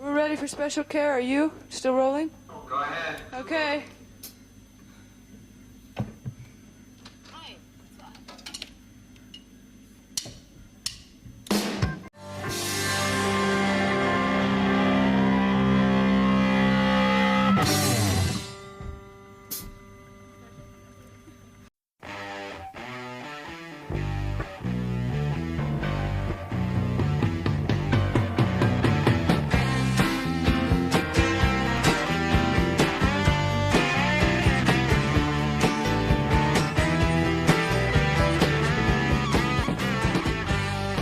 We're ready for special care. Are you still rolling? Go ahead. Okay.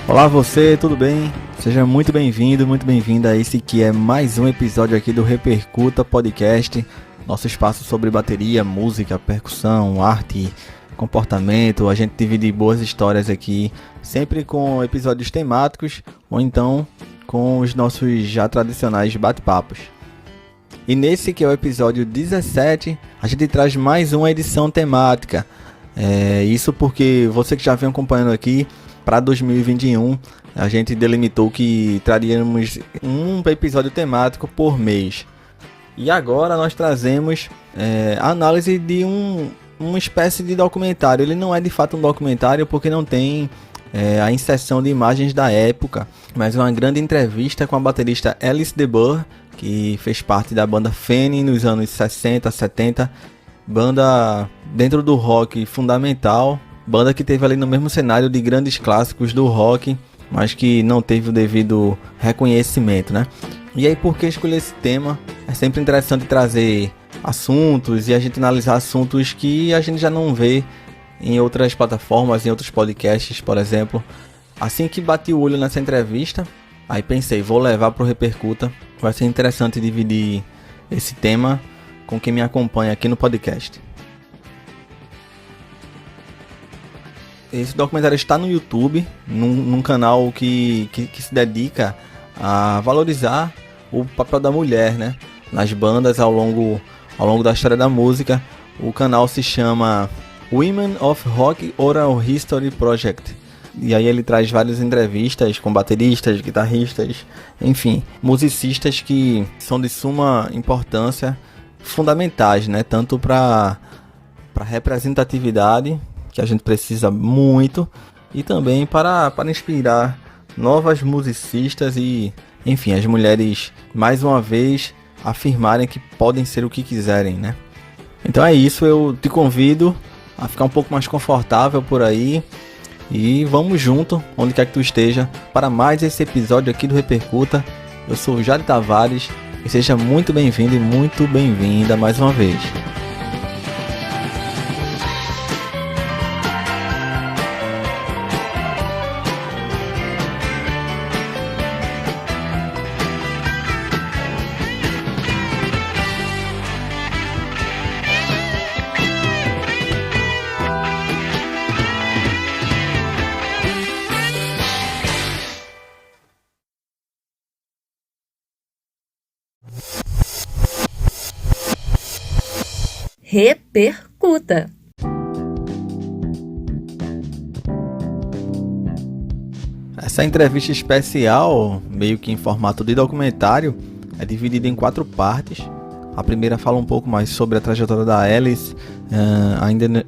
Olá você, tudo bem? Seja muito bem-vindo, muito bem-vinda a esse que é mais um episódio aqui do Repercuta Podcast, nosso espaço sobre bateria, música, percussão, arte, comportamento. A gente divide boas histórias aqui, sempre com episódios temáticos ou então com os nossos já tradicionais bate-papos. E nesse que é o episódio 17, a gente traz mais uma edição temática. Isso porque você que já vem acompanhando aqui, para 2021, a gente delimitou que traríamos um episódio temático por mês. E agora nós trazemos a análise de uma espécie de documentário. Ele não é de fato um documentário porque não tem a inserção de imagens da época, mas uma grande entrevista com a baterista Alice DeBurr, que fez parte da banda Fanny nos anos 60, 70, banda dentro do rock fundamental. Banda que teve ali no mesmo cenário de grandes clássicos do rock, mas que não teve o devido reconhecimento, né? E aí, por que escolher esse tema? É sempre interessante trazer assuntos e a gente analisar assuntos que a gente já não vê em outras plataformas, em outros podcasts, por exemplo. Assim que bati o olho nessa entrevista, aí pensei, vou levar para o Repercuta. Vai ser interessante dividir esse tema com quem me acompanha aqui no podcast. Esse documentário está no YouTube, num canal que se dedica a valorizar o papel da mulher, né, nas bandas ao longo da história da música. O canal se chama Women of Rock Oral History Project. E aí ele traz várias entrevistas com bateristas, guitarristas, enfim, musicistas que são de suma importância, fundamentais, né, tanto para representatividade, que a gente precisa muito, e também para inspirar novas musicistas e, enfim, as mulheres, mais uma vez, afirmarem que podem ser o que quiserem, né? Então é isso, eu te convido a ficar um pouco mais confortável por aí e vamos junto, onde quer que tu esteja, para mais esse episódio aqui do Repercuta. Eu sou o Jari Tavares e seja muito bem-vindo e muito bem-vinda mais uma vez. Repercuta. Essa entrevista especial, meio que em formato de documentário, é dividida em 4 partes. A primeira fala um pouco mais sobre a trajetória da Alice,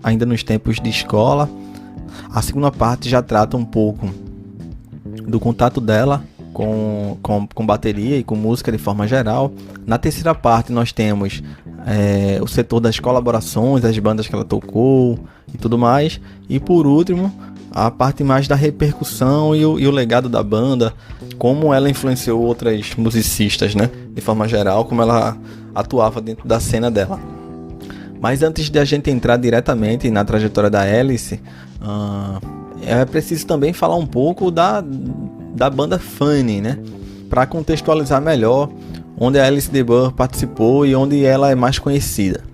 ainda nos tempos de escola. A segunda parte já trata um pouco do contato dela com bateria e com música de forma geral. Na terceira parte nós temos o setor das colaborações, as bandas que ela tocou e tudo mais. E por último, a parte mais da repercussão e o legado da banda, como ela influenciou outras musicistas, né? De forma geral, como ela atuava dentro da cena dela. Mas antes de a gente entrar diretamente na trajetória da Alice, é preciso também falar um pouco da banda Fanny, né? Para contextualizar melhor onde a Alice DeBurr participou e onde ela é mais conhecida.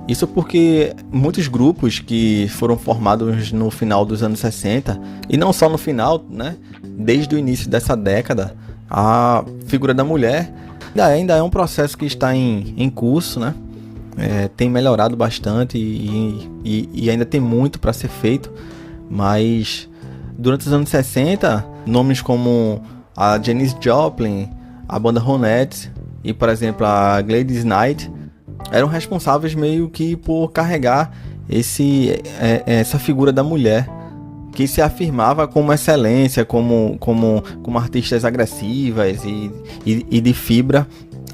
Isso porque muitos grupos que foram formados no final dos anos 60, e não só no final, né? Desde o início dessa década, a figura da mulher ainda é um processo que está em curso, né? Tem melhorado bastante e ainda tem muito para ser feito, mas durante os anos 60, nomes como a Janis Joplin, a banda Ronettes e, por exemplo, a Gladys Knight eram responsáveis meio que por carregar essa figura da mulher que se afirmava como excelência, como artistas agressivas e de fibra,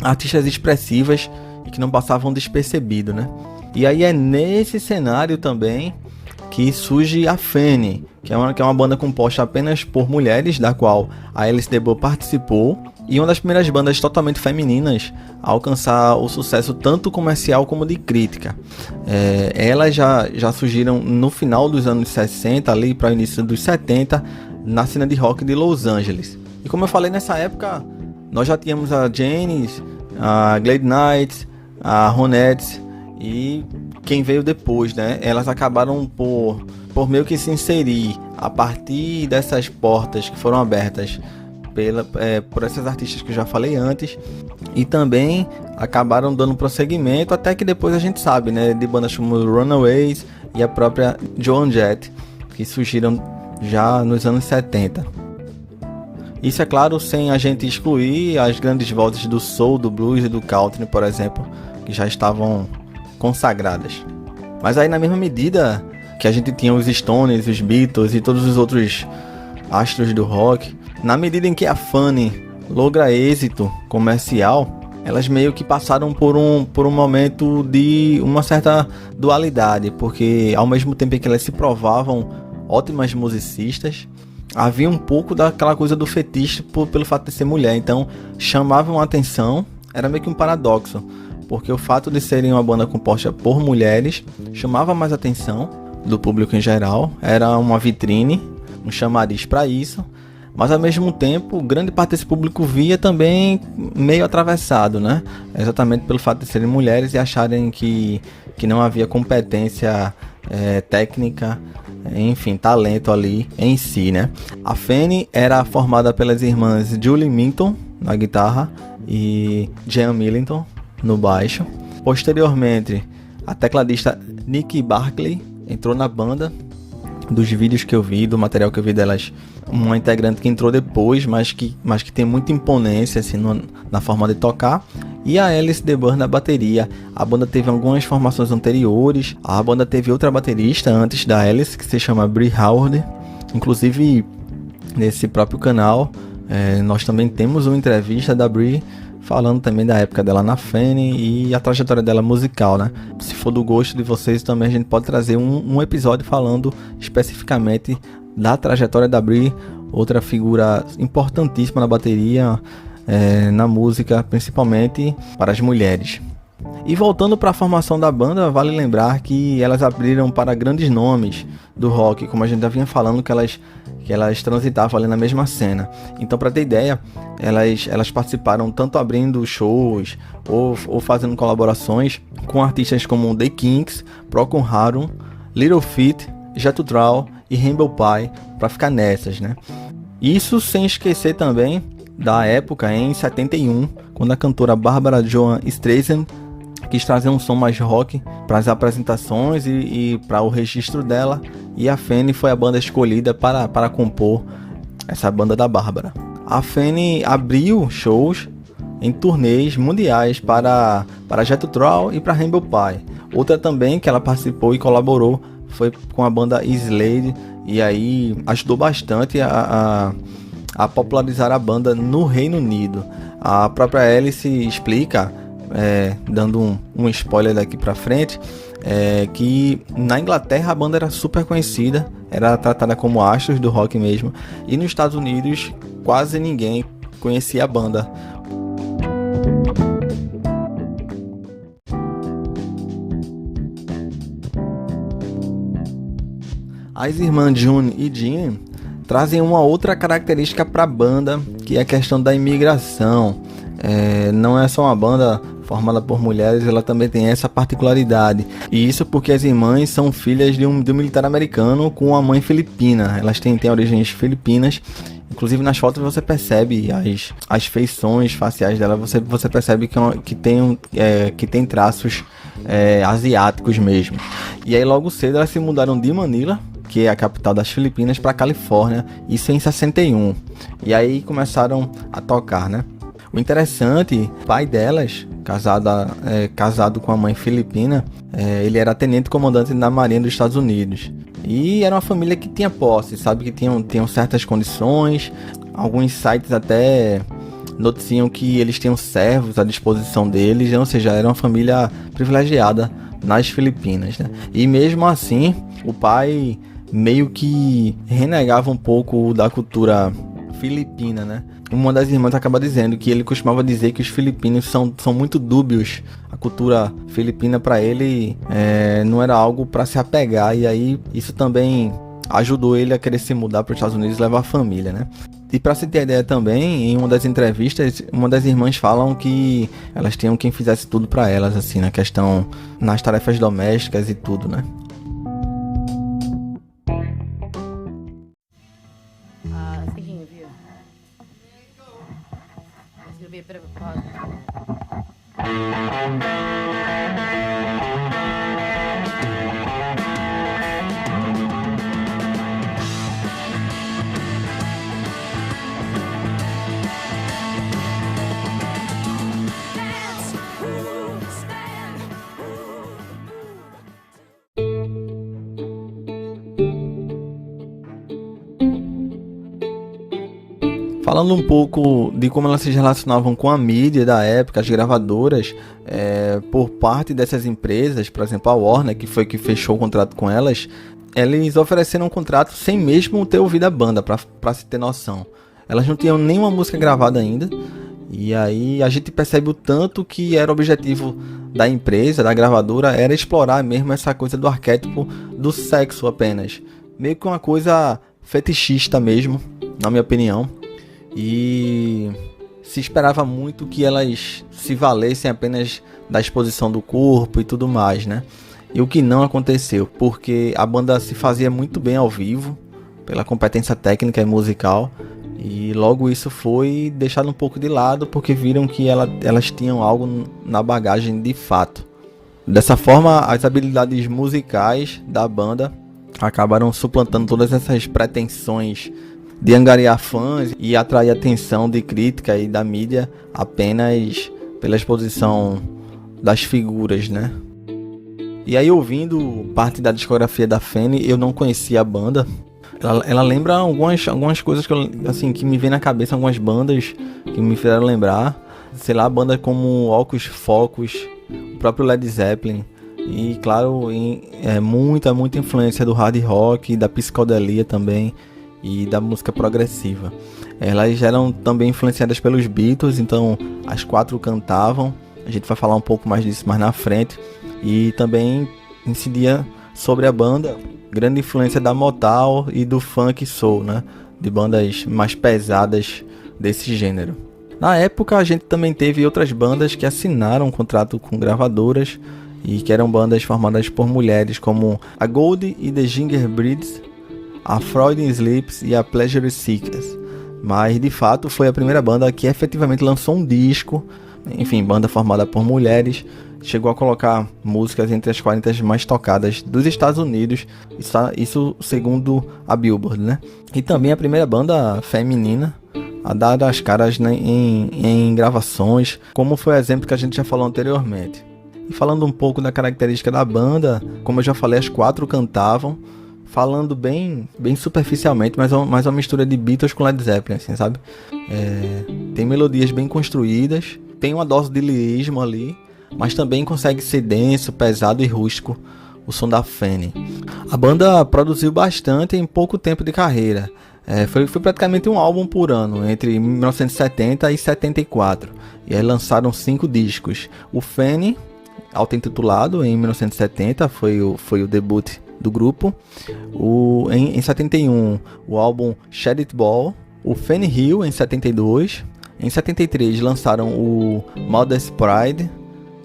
artistas expressivas e que não passavam despercebido, né? E aí é nesse cenário também que surge a Fanny, que é uma banda composta apenas por mulheres, da qual a Alice DeBoer participou, e uma das primeiras bandas totalmente femininas a alcançar o sucesso tanto comercial como de crítica. Elas já surgiram no final dos anos 60, ali para o início dos 70, na cena de rock de Los Angeles. E como eu falei, nessa época nós já tínhamos a Janis, a Gladys Knight, a Ronettes e quem veio depois, né? Elas acabaram por meio que se inserir a partir dessas portas que foram abertas por essas artistas que eu já falei antes, e também acabaram dando prosseguimento até que depois a gente sabe, né, de bandas como Runaways e a própria Joan Jett, que surgiram já nos anos 70. Isso é claro sem a gente excluir as grandes vozes do soul, do blues e do country, por exemplo, que já estavam consagradas. Mas aí na mesma medida que a gente tinha os Stones, os Beatles e todos os outros astros do rock, na medida em que a Fanny logra êxito comercial, elas meio que passaram por um momento de uma certa dualidade, porque ao mesmo tempo em que elas se provavam ótimas musicistas, havia um pouco daquela coisa do fetiche pelo fato de ser mulher, então chamavam a atenção, era meio que um paradoxo, porque o fato de serem uma banda composta por mulheres chamava mais atenção do público em geral, era uma vitrine, um chamariz para isso, mas ao mesmo tempo grande parte desse público via também meio atravessado, né? Exatamente pelo fato de serem mulheres e acharem que não havia competência técnica, enfim, talento ali em si, né? A Fanny era formada pelas irmãs Julie Minton na guitarra e Jean Millington no baixo. Posteriormente, a tecladista Nikki Barclay entrou na banda. Dos vídeos que eu vi, do material que eu vi delas, uma integrante que entrou depois, mas que tem muita imponência assim, na forma de tocar. E a Alice DeBoer na bateria. A banda teve algumas formações anteriores. A banda teve outra baterista antes da Alice, que se chama Brie Howard. Inclusive, nesse próprio canal, nós também temos uma entrevista da Brie falando também da época dela na Fanny e a trajetória dela musical, né? Se for do gosto de vocês também, a gente pode trazer um episódio falando especificamente da trajetória da Brie, outra figura importantíssima na bateria, na música, principalmente para as mulheres. E voltando para a formação da banda, vale lembrar que elas abriram para grandes nomes do rock, como a gente já vinha falando, que elas transitavam ali na mesma cena. Então, para ter ideia, elas participaram tanto abrindo shows ou fazendo colaborações com artistas como The Kinks, Procol Harum, Little Feat, Jethro Tull e Humble Pie, para ficar nessas, né? Isso sem esquecer também da época em 71, quando a cantora Barbara Joan Streisand quis trazer um som mais rock para as apresentações e para o registro dela, e a Fanny foi a banda escolhida para compor essa banda da Bárbara. A Fanny abriu shows em turnês mundiais para Jethro Tull e para Humble Pie. Outra também que ela participou e colaborou foi com a banda Slade, e aí ajudou bastante a popularizar a banda no Reino Unido. A própria Alice explica, dando um spoiler daqui pra frente, que na Inglaterra a banda era super conhecida, era tratada como astros do rock mesmo, e nos Estados Unidos quase ninguém conhecia a banda. As irmãs June e Jean trazem uma outra característica para a banda, que é a questão da imigração. Não é só uma banda formada por mulheres, ela também tem essa particularidade. E isso porque as irmãs são filhas de um militar americano com uma mãe filipina. Elas têm origens filipinas. Inclusive nas fotos você percebe as feições faciais dela, você percebe que tem traços asiáticos mesmo. E aí logo cedo elas se mudaram de Manila, que é a capital das Filipinas, para Califórnia, isso em 61. E aí começaram a tocar, né? O interessante, o pai delas, casado com a mãe filipina, ele era tenente comandante na Marinha dos Estados Unidos. E era uma família que tinha posse, sabe? Que tinham certas condições. Alguns sites até noticiam que eles tinham servos à disposição deles, ou seja, era uma família privilegiada nas Filipinas, né? E mesmo assim, o pai meio que renegava um pouco da cultura filipina, né? Uma das irmãs acaba dizendo que ele costumava dizer que os filipinos são muito dúbios. A cultura filipina para ele não era algo para se apegar, e aí isso também ajudou ele a querer se mudar para os Estados Unidos e levar a família, né? E para se ter ideia também, em uma das entrevistas, uma das irmãs falam que elas tinham quem fizesse tudo para elas, assim, na questão, nas tarefas domésticas e tudo, né? Thinking of you. There's gonna be a bit of a pause. Falando um pouco de como elas se relacionavam com a mídia da época, as gravadoras, por parte dessas empresas, por exemplo a Warner, que foi que fechou o contrato com elas, eles ofereceram um contrato sem mesmo ter ouvido a banda, para se ter noção. Elas não tinham nenhuma música gravada ainda, e aí a gente percebe o tanto que era o objetivo da empresa, da gravadora, era explorar mesmo essa coisa do arquétipo do sexo apenas. Meio que uma coisa fetichista mesmo, na minha opinião. E se esperava muito que elas se valessem apenas da exposição do corpo e tudo mais, né? E o que não aconteceu, porque a banda se fazia muito bem ao vivo, pela competência técnica e musical, e logo isso foi deixado um pouco de lado, porque viram que elas tinham algo na bagagem de fato. Dessa forma, as habilidades musicais da banda acabaram suplantando todas essas pretensões de angariar fãs e atrair atenção de crítica e da mídia apenas pela exposição das figuras, né? E aí, ouvindo parte da discografia da Fanny, eu não conhecia a banda. Ela lembra algumas coisas que me vem na cabeça, algumas bandas que me fizeram lembrar. Sei lá, bandas como Hocus Pocus, o próprio Led Zeppelin. E claro, muita influência do hard rock, da psicodelia também, e da música progressiva. Elas eram também influenciadas pelos Beatles, então as quatro cantavam. A gente vai falar um pouco mais disso mais na frente. E também incidia sobre a banda grande influência da Motown e do funk soul, né? De bandas mais pesadas desse gênero. Na época a gente também teve outras bandas que assinaram um contrato com gravadoras e que eram bandas formadas por mulheres, como a Gold e the Gingerbreads, a Freudian Sleeps e a Pleasure Seekers. Mas de fato foi a primeira banda que efetivamente lançou um disco. Enfim, banda formada por mulheres, chegou a colocar músicas entre as 40 mais tocadas dos Estados Unidos, isso segundo a Billboard, né? E também a primeira banda feminina a dar as caras, né, em gravações, como foi o exemplo que a gente já falou anteriormente. E falando um pouco da característica da banda, como eu já falei, as quatro cantavam, falando bem superficialmente, mas uma mistura de Beatles com Led Zeppelin, assim, sabe? Tem melodias bem construídas, tem uma dose de lirismo ali, mas também consegue ser denso, pesado e rústico o som da Fanny. A banda produziu bastante em pouco tempo de carreira. Foi praticamente um álbum por ano, entre 1970 e 74. E aí lançaram 5 discos. O Fanny, auto-intitulado, em 1970, foi o debut do grupo. Em 71, o álbum Shed It Ball. O Fanny Hill, em 72. Em 73, lançaram o Modest Pride.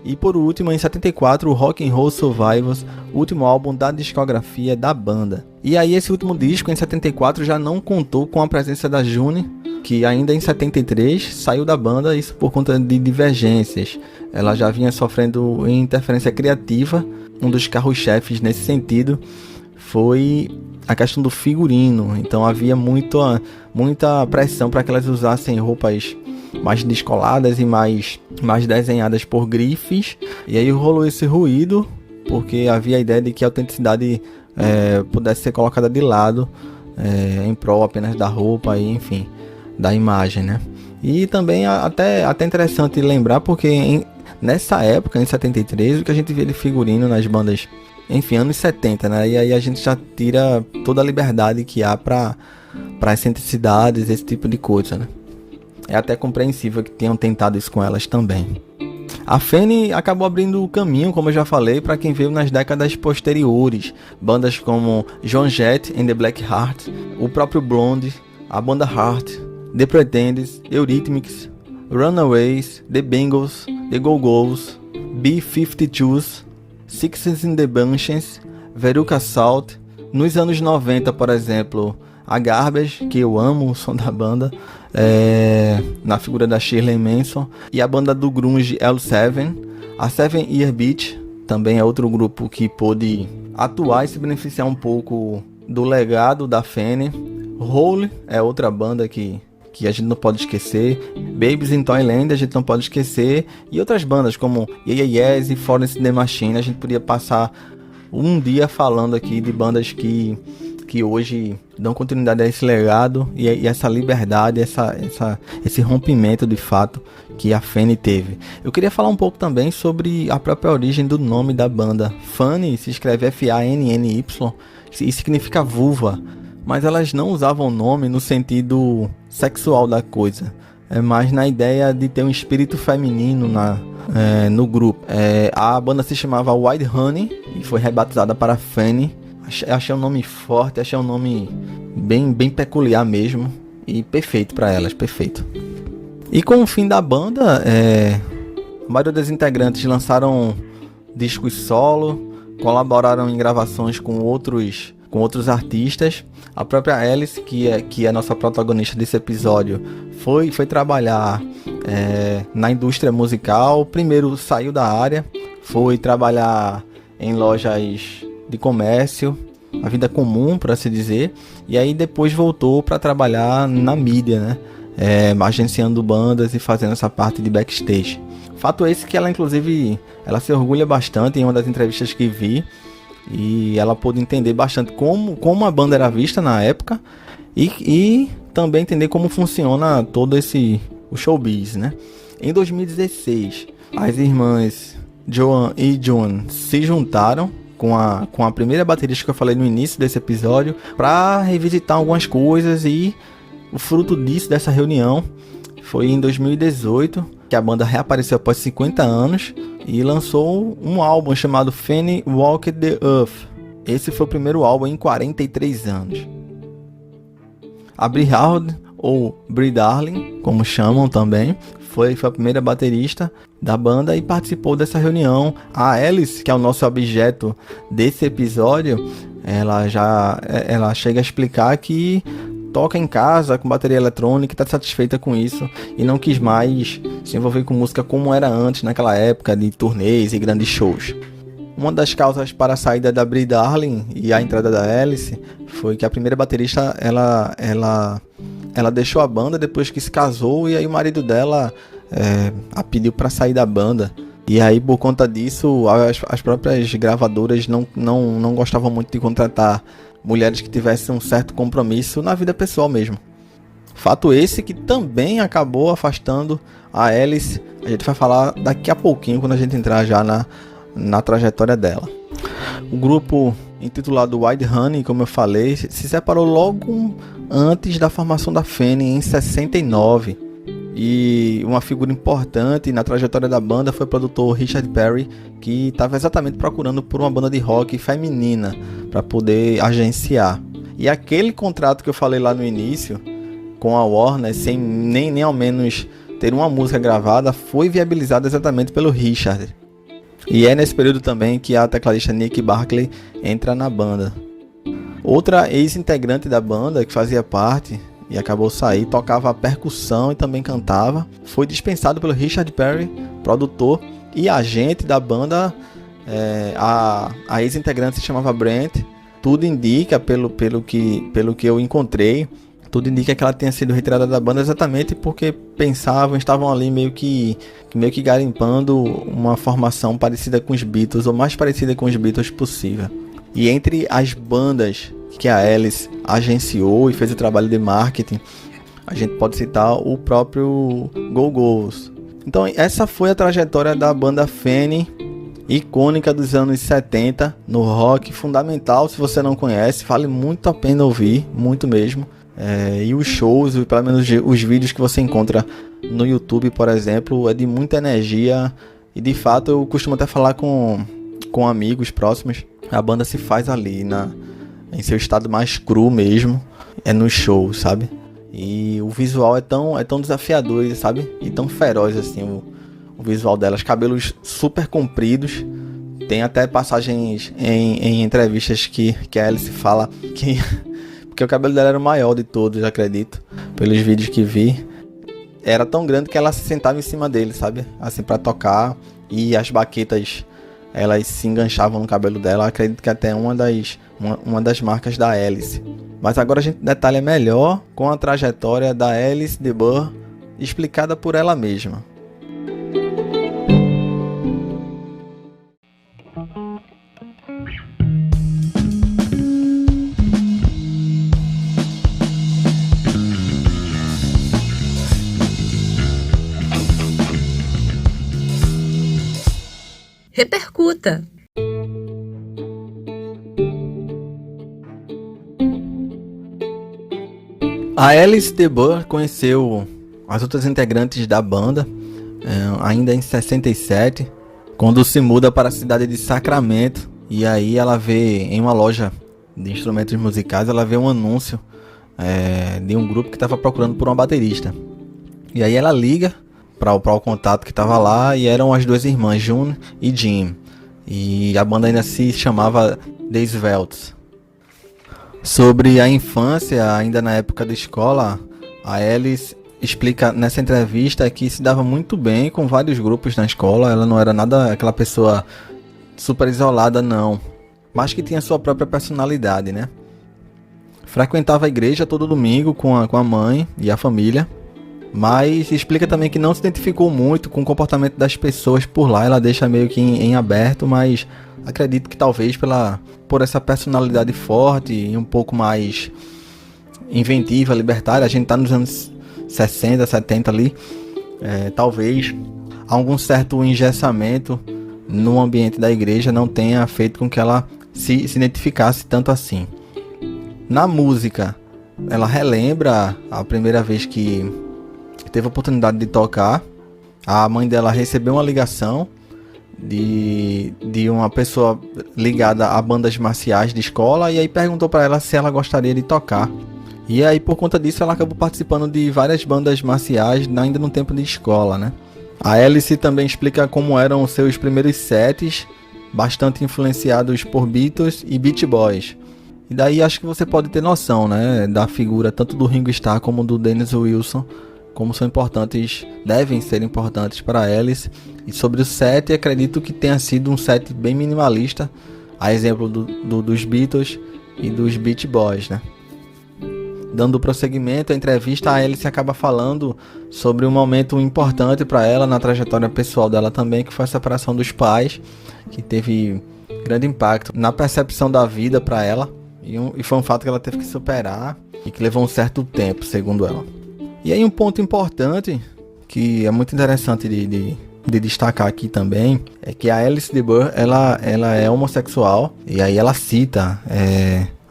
E por último, em 74, o Rock and Roll Survivors, último álbum da discografia da banda. E aí esse último disco, em 74, já não contou com a presença da June, que ainda em 73 saiu da banda, isso por conta de divergências. Ela já vinha sofrendo interferência criativa. Um dos carros-chefes nesse sentido foi a questão do figurino. Então havia muita pressão para que elas usassem roupas mais descoladas e mais desenhadas por grifes. E aí rolou esse ruído, porque havia a ideia de que a autenticidade pudesse ser colocada de lado, em prol apenas da roupa e, enfim, da imagem, né? E também até interessante lembrar, porque nessa época, em 73, o que a gente via de figurino nas bandas, enfim, anos 70, né? E aí a gente já tira toda a liberdade que há para excentricidades, esse tipo de coisa, né? É até compreensível que tenham tentado isso com elas também. A Fanny acabou abrindo o caminho, como eu já falei, para quem veio nas décadas posteriores. Bandas como Joan Jett and the Blackhearts, o próprio Blonde, a banda Heart, The Pretenders, Eurythmics, Runaways, The Bangles, The Go-Go's, B-52s, Sixes and the Bunches, Veruca Salt. Nos anos 90, por exemplo, a Garbage, que eu amo o som da banda, na figura da Shirley Manson, e a banda do grunge L7, a Seven Year Beach, também é outro grupo que pôde atuar e se beneficiar um pouco do legado da Fanny. Hole é outra banda que a gente não pode esquecer, Babies in Toyland a gente não pode esquecer, e outras bandas como Yeah Yeah Yeahs e Florence and the Machine. A gente podia passar um dia falando aqui de bandas que hoje dão continuidade a esse legado e essa liberdade, esse rompimento de fato que a Fanny teve. Eu queria falar um pouco também sobre a própria origem do nome da banda. Fanny se escreve F-A-N-N-Y e significa vulva, mas elas não usavam o nome no sentido sexual da coisa, mais na ideia de ter um espírito feminino no grupo. A banda se chamava Wild Honey e foi rebatizada para Fanny. Achei um nome forte, achei um nome bem peculiar mesmo, e perfeito para elas, perfeito. E com o fim da banda, a maioria dos integrantes lançaram discos solo, colaboraram em gravações com outros artistas. A própria Alice, que é a nossa protagonista desse episódio, foi trabalhar na indústria musical. Primeiro saiu da área, foi trabalhar em lojas de comércio, a vida comum, por assim dizer, e aí depois voltou para trabalhar na mídia, né? Agenciando bandas e fazendo essa parte de backstage. Fato esse que ela, inclusive, ela se orgulha bastante em uma das entrevistas que vi, e ela pôde entender bastante como a banda era vista na época e também entender como funciona todo o showbiz, né? Em 2016, as irmãs Joan e Joan se juntaram com a primeira baterista que eu falei no início desse episódio para revisitar algumas coisas, e o fruto dessa reunião foi em 2018 que a banda reapareceu após 50 anos e lançou um álbum chamado Fanny Walked the Earth. Esse foi o primeiro álbum em 43 anos. A Brie Hard, ou Brie Darling, como chamam também, foi a primeira baterista da banda e participou dessa reunião. A Alice, que é o nosso objeto desse episódio, ela chega a explicar que toca em casa com bateria eletrônica e está satisfeita com isso e não quis mais se envolver com música como era antes, naquela época de turnês e grandes shows. Uma das causas para a saída da Brie Darling e a entrada da Alice foi que a primeira baterista ela deixou a banda depois que se casou, e aí o marido dela a pediu para sair da banda. E aí, por conta disso, as próprias gravadoras não gostavam muito de contratar mulheres que tivessem um certo compromisso na vida pessoal mesmo. Fato esse que também acabou afastando a Alice. A gente vai falar daqui a pouquinho, quando a gente entrar já na trajetória dela. O grupo, intitulado Wild Honey, como eu falei, se separou logo antes da formação da Fanny, em 69. E uma figura importante na trajetória da banda foi o produtor Richard Perry, que estava exatamente procurando por uma banda de rock feminina para poder agenciar. E aquele contrato que eu falei lá no início com a Warner, sem nem ao menos ter uma música gravada, foi viabilizado exatamente pelo Richard. E é nesse período também que a tecladista Nick Barclay entra na banda. Outra ex-integrante da banda que fazia parte e acabou sair, tocava percussão e também cantava, foi dispensado pelo Richard Perry, produtor e agente da banda. A ex-integrante se chamava Brent. Tudo indica, pelo que eu encontrei, Tudo indica que ela tenha sido retirada da banda exatamente porque estavam ali meio que garimpando uma formação parecida com os Beatles, ou mais parecida com os Beatles possível. E entre as bandas que a Alice agenciou e fez o trabalho de marketing, a gente pode citar o próprio Go-Go's. Então essa foi a trajetória da banda Fanny, icônica dos anos 70 no rock, fundamental. Se você não conhece, vale muito a pena ouvir, muito mesmo. E os shows, pelo menos os vídeos que você encontra no YouTube, por exemplo, é de muita energia. E de fato eu costumo até falar com amigos próximos. A banda se faz ali em seu estado mais cru mesmo, é nos shows, sabe? E o visual é tão desafiador, sabe? E tão feroz assim o visual delas. Cabelos super compridos. Tem até passagens em entrevistas que a Alice fala que porque o cabelo dela era o maior de todos, acredito, pelos vídeos que vi. Era tão grande que ela se sentava em cima dele, sabe? Assim, pra tocar. E as baquetas, elas se enganchavam no cabelo dela. Acredito que até uma das marcas da Alice. Mas agora a gente detalha melhor com a trajetória da Alice de Burgh, explicada por ela mesma. Repercuta! A Alice de Burgh conheceu as outras integrantes da banda ainda em 67, quando se muda para a cidade de Sacramento. E aí ela vê em uma loja de instrumentos musicais, ela vê um anúncio de um grupo que estava procurando por uma baterista. E aí ela liga para o contato que estava lá, e eram as duas irmãs, June e Jim. E a banda ainda se chamava The Svelts. Sobre a infância, ainda na época da escola, a Alice explica nessa entrevista que se dava muito bem com vários grupos na escola. Ela não era nada aquela pessoa super isolada, não, mas que tinha sua própria personalidade, né? Frequentava a igreja todo domingo com a mãe e a família, mas explica também que não se identificou muito com o comportamento das pessoas por lá. Ela deixa meio que em aberto, mas acredito que talvez por essa personalidade forte e um pouco mais inventiva, libertária, a gente tá nos anos 60, 70 ali, talvez algum certo engessamento no ambiente da igreja não tenha feito com que ela se identificasse tanto assim. Na música, ela relembra a primeira vez que teve a oportunidade de tocar. A mãe dela recebeu uma ligação de uma pessoa ligada a bandas marciais de escola, e aí perguntou para ela se ela gostaria de tocar. E aí, por conta disso, ela acabou participando de várias bandas marciais ainda no tempo de escola, né? A Alice também explica como eram os seus primeiros sets, bastante influenciados por Beatles e Beach Boys. E daí acho que você pode ter noção, né, da figura tanto do Ringo Starr como do Dennis Wilson, como são importantes, devem ser importantes para a Alice. E sobre o set, acredito que tenha sido um set bem minimalista, a exemplo dos Beatles e dos Beach Boys, né? Dando prosseguimento à entrevista, a Alice acaba falando sobre um momento importante para ela na trajetória pessoal dela também, que foi a separação dos pais, que teve grande impacto na percepção da vida para ela, e foi um fato que ela teve que superar e que levou um certo tempo, segundo ela. E aí um ponto importante, que é muito interessante de destacar aqui também, é que a Alice de Burgh, ela é homossexual, e aí ela cita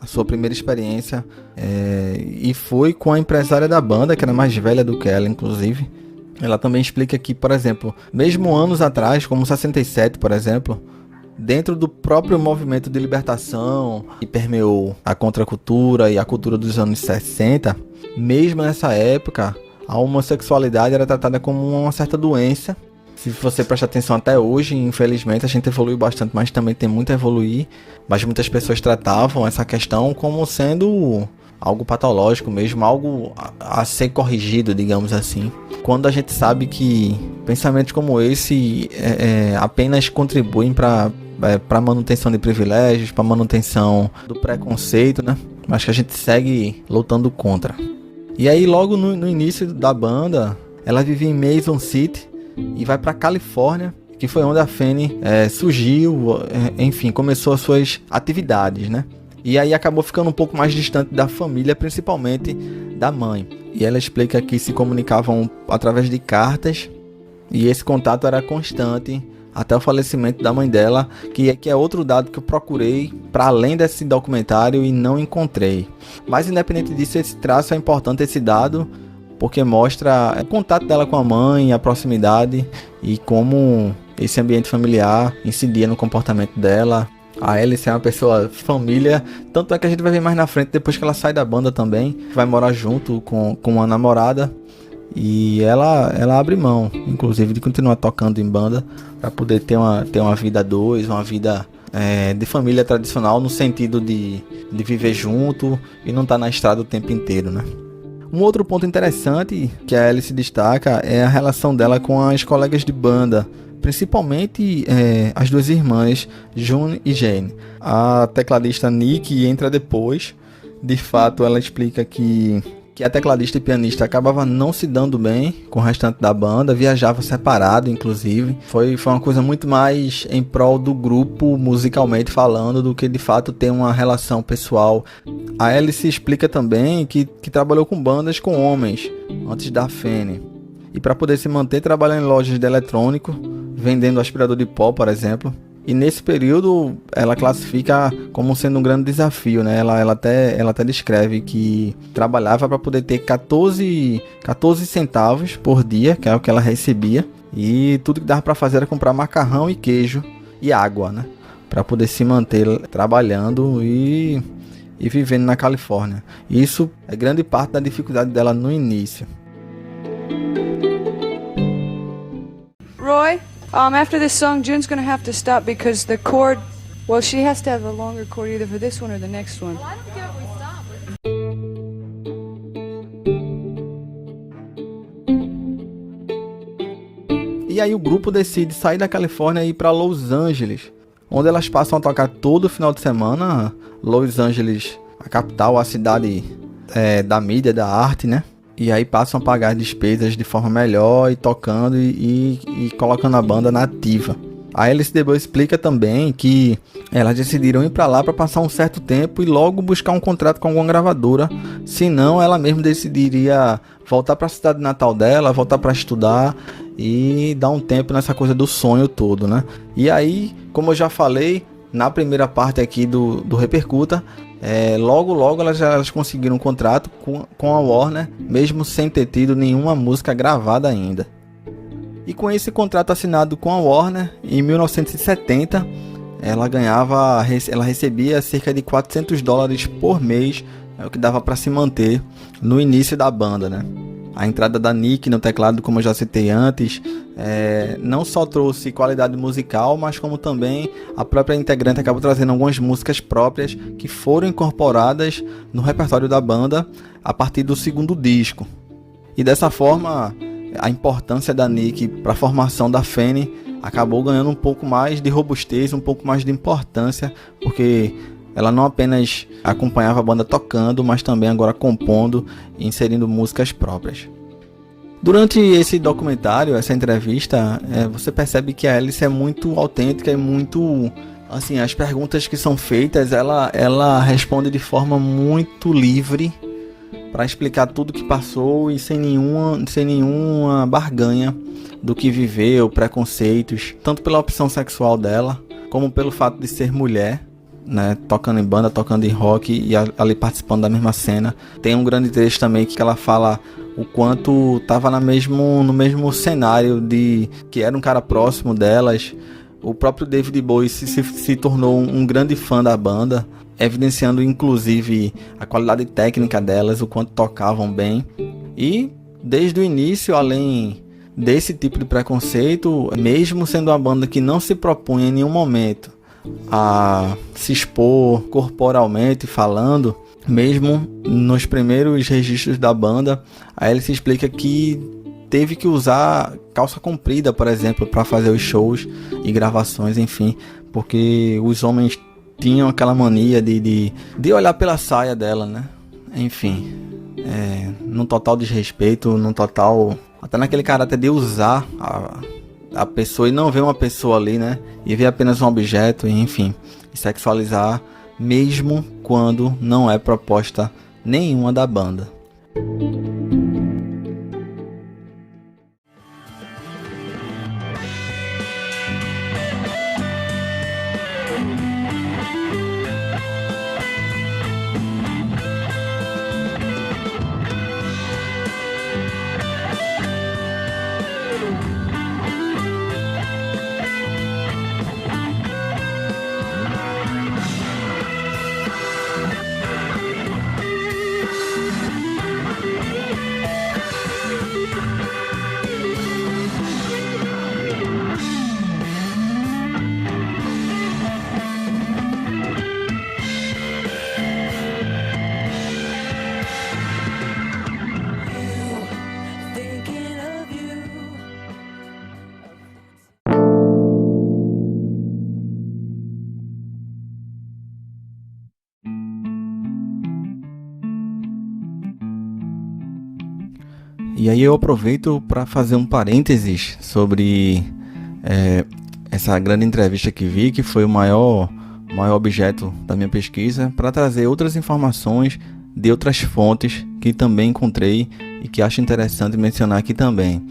a sua primeira experiência, e foi com a empresária da banda, que era mais velha do que ela, inclusive. Ela também explica que, por exemplo, mesmo anos atrás, como 67, por exemplo, dentro do próprio movimento de libertação que permeou a contracultura e a cultura dos anos 60, mesmo nessa época, a homossexualidade era tratada como uma certa doença. Se você prestar atenção até hoje, infelizmente, a gente evoluiu bastante, mas também tem muito a evoluir. Mas muitas pessoas tratavam essa questão como sendo algo patológico mesmo, algo a ser corrigido, digamos assim. Quando a gente sabe que pensamentos como esse apenas contribuem para a manutenção de privilégios, para a manutenção do preconceito, né? Mas que a gente segue lutando contra. E aí logo no início da banda, ela vivia em Mason City e vai para Califórnia, que foi onde a Fanny surgiu, enfim, começou as suas atividades, né? E aí acabou ficando um pouco mais distante da família, principalmente da mãe. E ela explica que se comunicavam através de cartas e esse contato era constante até o falecimento da mãe dela, que é outro dado que eu procurei para além desse documentário e não encontrei. Mas independente disso, esse traço é importante, esse dado, porque mostra o contato dela com a mãe, a proximidade e como esse ambiente familiar incidia no comportamento dela. A Alice é uma pessoa família, tanto é que a gente vai ver mais na frente, depois que ela sai da banda também, vai morar junto com uma namorada. E ela abre mão, inclusive, de continuar tocando em banda para poder ter uma vida a dois, uma vida de família tradicional, no sentido de viver junto e não estar na estrada o tempo inteiro, né? Um outro ponto interessante que a Alice destaca é a relação dela com as colegas de banda, principalmente as duas irmãs, June e Jane. A tecladista Nick entra depois. De fato, ela explica que a tecladista e pianista acabava não se dando bem com o restante da banda, viajava separado, inclusive. Foi uma coisa muito mais em prol do grupo, musicalmente falando, do que de fato ter uma relação pessoal. A Alice explica também que trabalhou com bandas com homens, antes da Fanny. E para poder se manter trabalhando em lojas de eletrônico, vendendo aspirador de pó, por exemplo. E nesse período ela classifica como sendo um grande desafio, né? Ela até descreve que trabalhava para poder ter 14 centavos por dia, que é o que ela recebia. E tudo que dava para fazer era comprar macarrão e queijo e água, né? Para poder se manter trabalhando e vivendo na Califórnia. Isso é grande parte da dificuldade dela no início. Roy, after this song, June's gonna have to stop because the chord, well, she has to have a longer chord either for this one or the next one. I don't care if we stop. E aí o grupo decide sair da Califórnia e ir para Los Angeles, onde elas passam a tocar todo final de semana. Los Angeles, a capital, a cidade da mídia, da arte, né? E aí passam a pagar despesas de forma melhor e tocando e colocando a banda na ativa. A Alice DeBow explica também que elas decidiram ir para lá para passar um certo tempo e logo buscar um contrato com alguma gravadora. Senão ela mesma decidiria voltar para a cidade natal dela, voltar para estudar e dar um tempo nessa coisa do sonho todo, né? E aí, como eu já falei na primeira parte aqui do Repercuta, logo elas conseguiram um contrato com a Warner, mesmo sem ter tido nenhuma música gravada ainda. E com esse contrato assinado com a Warner, em 1970, ela recebia cerca de $400 por mês, é o que dava para se manter no início da banda, né? A entrada da Nick no teclado, como eu já citei antes, não só trouxe qualidade musical, mas como também a própria integrante acabou trazendo algumas músicas próprias que foram incorporadas no repertório da banda a partir do segundo disco. E dessa forma, a importância da Nick para a formação da Fanny acabou ganhando um pouco mais de robustez, um pouco mais de importância, porque ela não apenas acompanhava a banda tocando, mas também agora compondo e inserindo músicas próprias. Durante esse documentário, essa entrevista, você percebe que a Alice é muito autêntica e muito... assim, as perguntas que são feitas, ela responde de forma muito livre para explicar tudo que passou e sem nenhuma barganha do que viveu, preconceitos, tanto pela opção sexual dela, como pelo fato de ser mulher, né, tocando em banda, tocando em rock e ali participando da mesma cena. Tem um grande trecho também que ela fala o quanto estava no mesmo cenário, de que era um cara próximo delas. O próprio David Bowie se tornou um grande fã da banda, evidenciando inclusive a qualidade técnica delas, o quanto tocavam bem. E desde o início, além desse tipo de preconceito, mesmo sendo uma banda que não se propunha em nenhum momento a se expor corporalmente falando, mesmo nos primeiros registros da banda, a Alice explica que teve que usar calça comprida, por exemplo, para fazer os shows e gravações, enfim, porque os homens tinham aquela mania de olhar pela saia dela, né? Enfim, num total desrespeito, num total... Até naquele caráter de usar a pessoa e não ver uma pessoa ali, né? E ver apenas um objeto, enfim. E sexualizar, mesmo quando não é proposta nenhuma da banda. E aí eu aproveito para fazer um parênteses sobre essa grande entrevista que vi, que foi o maior objeto da minha pesquisa, para trazer outras informações de outras fontes que também encontrei e que acho interessante mencionar aqui também.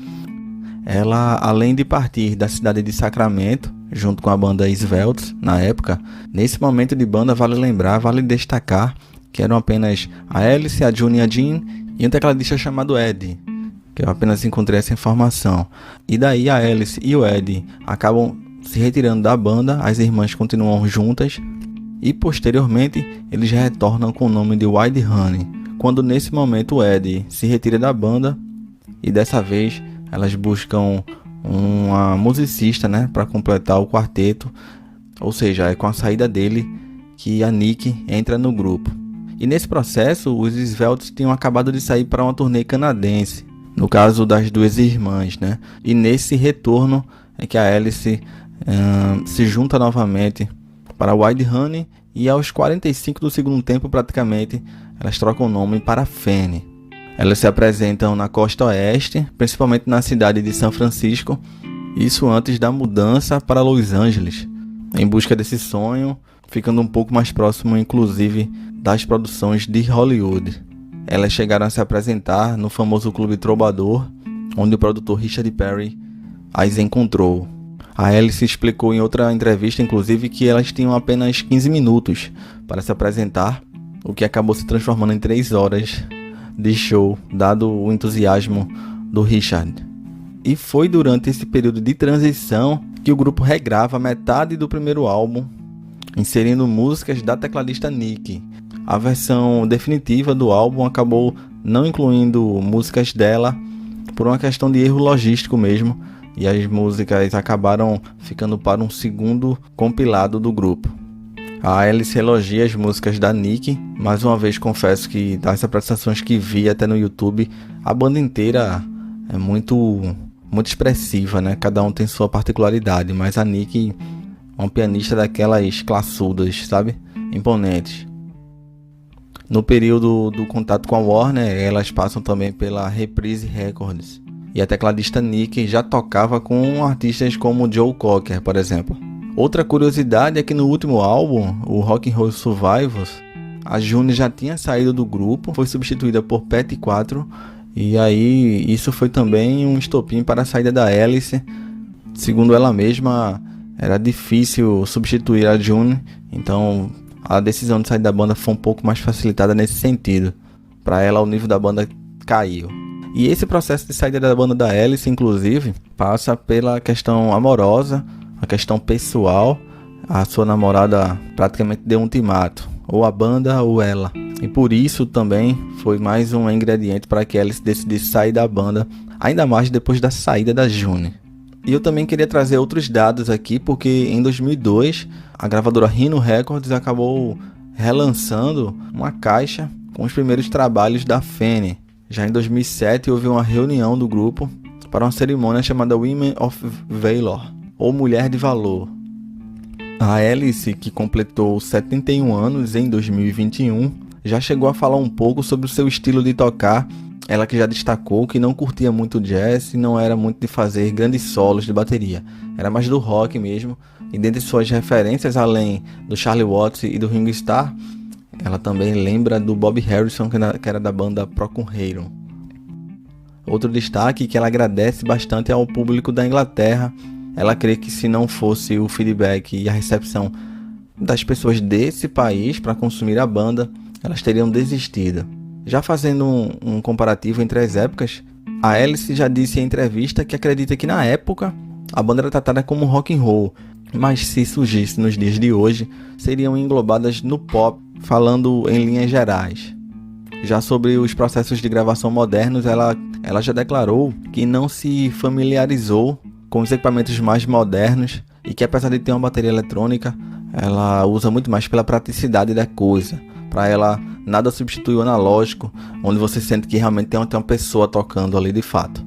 Ela, além de partir da cidade de Sacramento, junto com a banda Svelts, na época, nesse momento de banda vale destacar que eram apenas a Alice, a June e a Jean e um tecladista chamado Ed, que eu apenas encontrei essa informação. E daí a Alice e o Ed acabam se retirando da banda, as irmãs continuam juntas e posteriormente eles retornam com o nome de Wild Honey, quando nesse momento o Ed se retira da banda e dessa vez elas buscam uma musicista, né, para completar o quarteto, ou seja, é com a saída dele que a Nick entra no grupo. E nesse processo os Svelts tinham acabado de sair para uma turnê canadense, no caso das duas irmãs, né? E nesse retorno é que a Alice se junta novamente para Wild Honey e aos 45 do segundo tempo praticamente elas trocam o nome para Fanny. Elas se apresentam na costa oeste, principalmente na cidade de São Francisco, isso antes da mudança para Los Angeles, em busca desse sonho, ficando um pouco mais próximo inclusive das produções de Hollywood. Elas chegaram a se apresentar no famoso Clube Trovador, onde o produtor Richard Perry as encontrou. A Alice explicou em outra entrevista, inclusive, que elas tinham apenas 15 minutos para se apresentar, o que acabou se transformando em 3 horas de show, dado o entusiasmo do Richard. E foi durante esse período de transição que o grupo regrava metade do primeiro álbum, inserindo músicas da tecladista Nick. A versão definitiva do álbum acabou não incluindo músicas dela por uma questão de erro logístico mesmo, e as músicas acabaram ficando para um segundo compilado do grupo. A Alice elogia as músicas da Nick, mais uma vez confesso que das apresentações que vi até no YouTube, a banda inteira é muito expressiva, né? Cada um tem sua particularidade, mas a Nick é uma pianista daquelas classudas, sabe? Imponentes. No período do contato com a Warner, elas passam também pela Reprise Records. E a tecladista Nick já tocava com artistas como Joe Cocker, por exemplo. Outra curiosidade é que no último álbum, o Rock and Roll Survivors, a June já tinha saído do grupo, foi substituída por Patty 4, e aí isso foi também um estopim para a saída da Alice. Segundo ela mesma, era difícil substituir a June, então a decisão de sair da banda foi um pouco mais facilitada nesse sentido. Para ela, o nível da banda caiu. E esse processo de saída da banda da Alice, inclusive, passa pela questão amorosa, a questão pessoal. A sua namorada praticamente deu um ultimato, ou a banda ou ela. E por isso também foi mais um ingrediente para que Alice decidisse sair da banda, ainda mais depois da saída da June. E eu também queria trazer outros dados aqui, porque em 2002 a gravadora Rhino Records acabou relançando uma caixa com os primeiros trabalhos da Fanny. Já em 2007 houve uma reunião do grupo para uma cerimônia chamada Women of Valor, ou Mulher de Valor. A Alice, que completou 71 anos em 2021, já chegou a falar um pouco sobre o seu estilo de tocar. Ela que já destacou que não curtia muito jazz e não era muito de fazer grandes solos de bateria. Era mais do rock mesmo. E dentre suas referências, além do Charlie Watts e do Ringo Starr, ela também lembra do Bob Harrison, que era da banda Procol Harum. Outro destaque que ela agradece bastante ao público da Inglaterra. Ela crê que se não fosse o feedback e a recepção das pessoas desse país para consumir a banda, elas teriam desistido. Já fazendo um comparativo entre as épocas, a Alice já disse em entrevista que acredita que na época a banda era tratada como rock and roll, mas se surgisse nos dias de hoje, seriam englobadas no pop, falando em linhas gerais. Já sobre os processos de gravação modernos, ela já declarou que não se familiarizou com os equipamentos mais modernos e que, apesar de ter uma bateria eletrônica, ela usa muito mais pela praticidade da coisa. Para ela, nada substitui o analógico, onde você sente que realmente tem uma pessoa tocando ali de fato.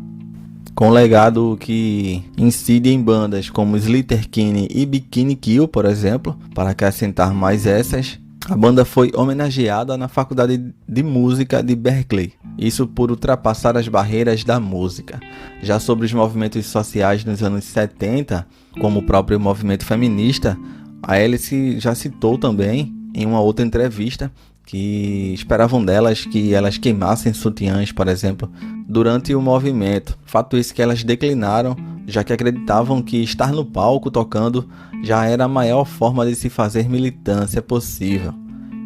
Com o legado que incide em bandas como Sleater-Kinney e Bikini Kill, por exemplo, para acrescentar mais essas, a banda foi homenageada na Faculdade de Música de Berkeley, isso por ultrapassar as barreiras da música. Já sobre os movimentos sociais nos anos 70, como o próprio movimento feminista, a Alice já citou também em uma outra entrevista que esperavam delas que elas queimassem sutiãs, por exemplo, durante o movimento. Fato esse que elas declinaram, já que acreditavam que estar no palco tocando já era a maior forma de se fazer militância possível,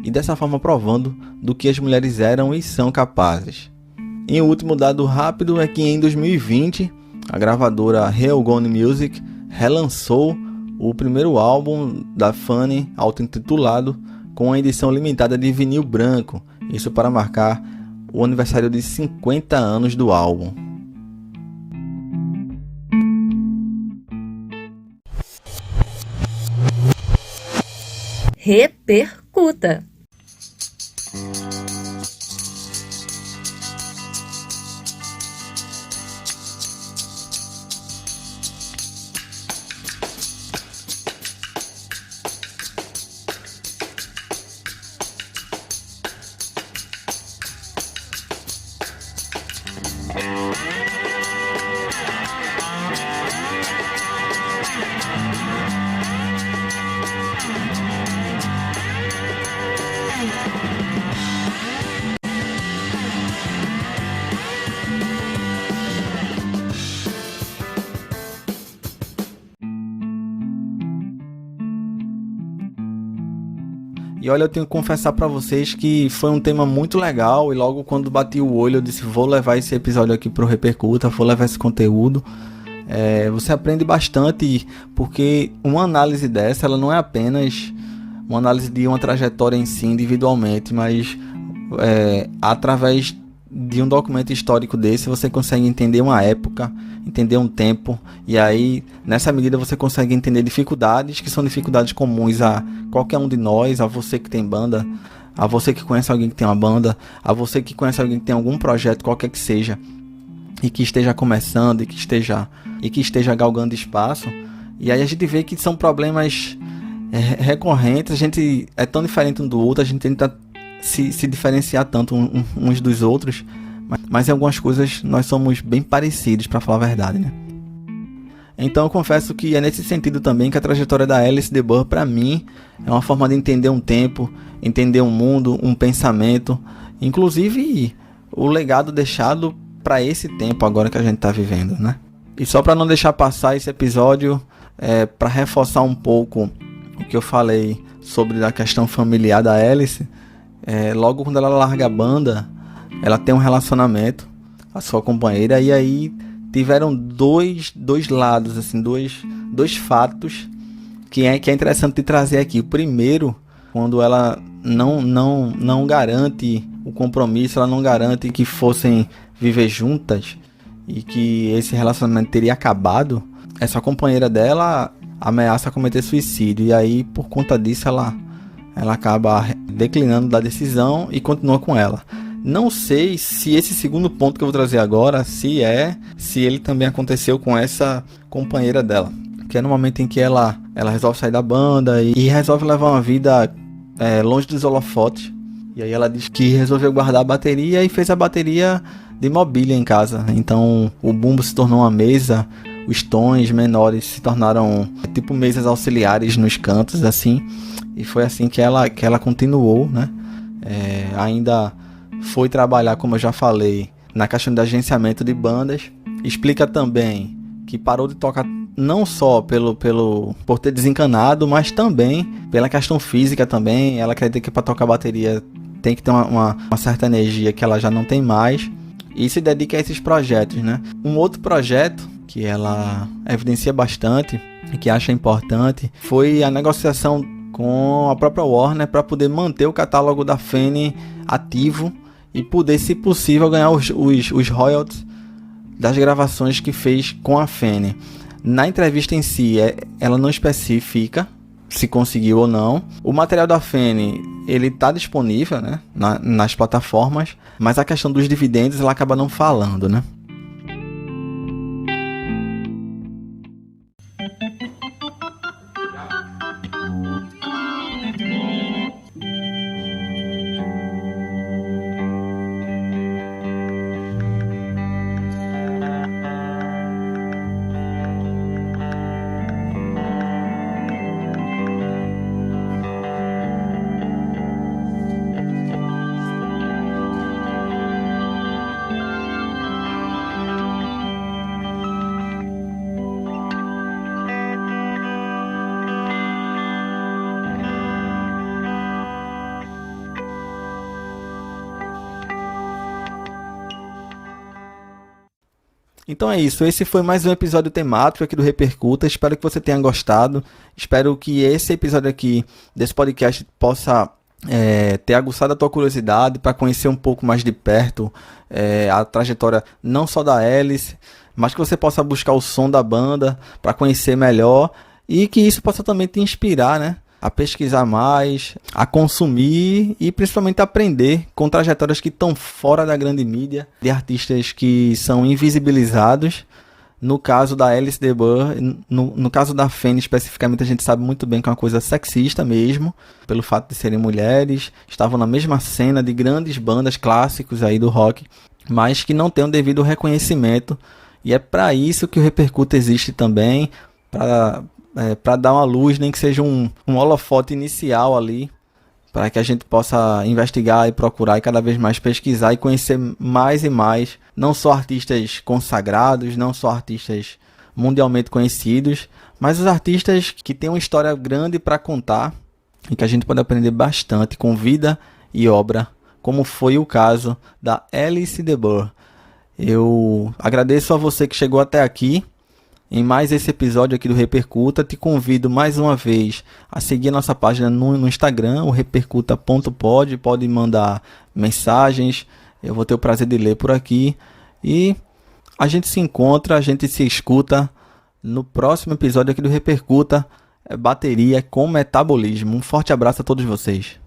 e dessa forma provando do que as mulheres eram e são capazes. E o último dado rápido é que em 2020, a gravadora Real-Gone Music relançou o primeiro álbum da Fanny, auto-intitulado, com a edição limitada de vinil branco, isso para marcar o aniversário de 50 anos do álbum. Repercuta. E olha, eu tenho que confessar pra vocês que foi um tema muito legal, e logo quando bati o olho eu disse, vou levar esse episódio aqui pro Repercuta, vou levar esse conteúdo. Você aprende bastante, porque uma análise dessa, ela não é apenas uma análise de uma trajetória em si individualmente, mas através de um documento histórico desse você consegue entender uma época, entender um tempo, e aí nessa medida você consegue entender dificuldades que são dificuldades comuns a qualquer um de nós, a você que tem banda, a você que conhece alguém que tem uma banda, a você que conhece alguém que tem algum projeto, qualquer que seja, e que esteja começando e que esteja galgando espaço. E aí a gente vê que são problemas recorrentes, a gente é tão diferente um do outro, a gente tenta se diferenciar tanto uns dos outros, mas em algumas coisas nós somos bem parecidos, para falar a verdade, né? Então eu confesso que é nesse sentido também que a trajetória da Alice de Burr, para mim, é uma forma de entender um tempo, entender um mundo, um pensamento, inclusive o legado deixado para esse tempo agora que a gente está vivendo, né? E só para não deixar passar esse episódio, para reforçar um pouco o que eu falei sobre a questão familiar da Alice, logo quando ela larga a banda, ela tem um relacionamento, a sua companheira, e aí tiveram dois lados, assim, dois fatos que é interessante de trazer aqui. O primeiro, quando ela não garante o compromisso, ela não garante que fossem viver juntas e que esse relacionamento teria acabado, essa companheira dela ameaça cometer suicídio, e aí por conta disso ela acaba declinando da decisão e continua com ela. Não sei se esse segundo ponto que eu vou trazer agora, se ele também aconteceu com essa companheira dela, que é no momento em que ela resolve sair da banda e resolve levar uma vida longe dos holofotes, E aí ela disse que resolveu guardar a bateria e fez a bateria de mobília em casa. Então o bumbo se tornou uma mesa, os tons menores se tornaram tipo mesas auxiliares nos cantos, assim. E foi assim que ela continuou, né? Ainda foi trabalhar, como eu já falei, na questão de agenciamento de bandas. Explica também que parou de tocar não só por ter desencanado, mas também pela questão física também. Ela acredita que para tocar bateria tem que ter uma certa energia que ela já não tem mais, e se dedica a esses projetos, né? Um outro projeto que ela evidencia bastante e que acha importante foi a negociação com a própria Warner para poder manter o catálogo da Fanny ativo e poder, se possível, ganhar os royalties das gravações que fez com a Fanny. Na entrevista em si, ela não especifica se conseguiu ou não. O material da Fanny, ele está disponível, né, nas plataformas, mas a questão dos dividendos ela acaba não falando, né? Então é isso, esse foi mais um episódio temático aqui do Repercuta, espero que você tenha gostado, espero que esse episódio aqui desse podcast possa ter aguçado a tua curiosidade para conhecer um pouco mais de perto a trajetória não só da Alice, mas que você possa buscar o som da banda para conhecer melhor e que isso possa também te inspirar, né? A pesquisar mais, a consumir e principalmente aprender com trajetórias que estão fora da grande mídia, de artistas que são invisibilizados. No caso da Alice The Burr, no caso da Fanny especificamente, a gente sabe muito bem que é uma coisa sexista mesmo, pelo fato de serem mulheres, estavam na mesma cena de grandes bandas clássicos aí do rock, mas que não têm o devido reconhecimento, e é para isso que o Repercuta existe também, para dar uma luz, nem que seja um holofote inicial ali, para que a gente possa investigar e procurar e cada vez mais pesquisar e conhecer mais e mais, não só artistas consagrados, não só artistas mundialmente conhecidos, mas os artistas que têm uma história grande para contar e que a gente pode aprender bastante com vida e obra, como foi o caso da Alice The Burr. Eu agradeço a você que chegou até aqui em mais esse episódio aqui do Repercuta. Te convido mais uma vez a seguir a nossa página no Instagram, o repercuta.pod. Pode mandar mensagens, eu vou ter o prazer de ler por aqui. E a gente se encontra, a gente se escuta no próximo episódio aqui do Repercuta, bateria com metabolismo. Um forte abraço a todos vocês.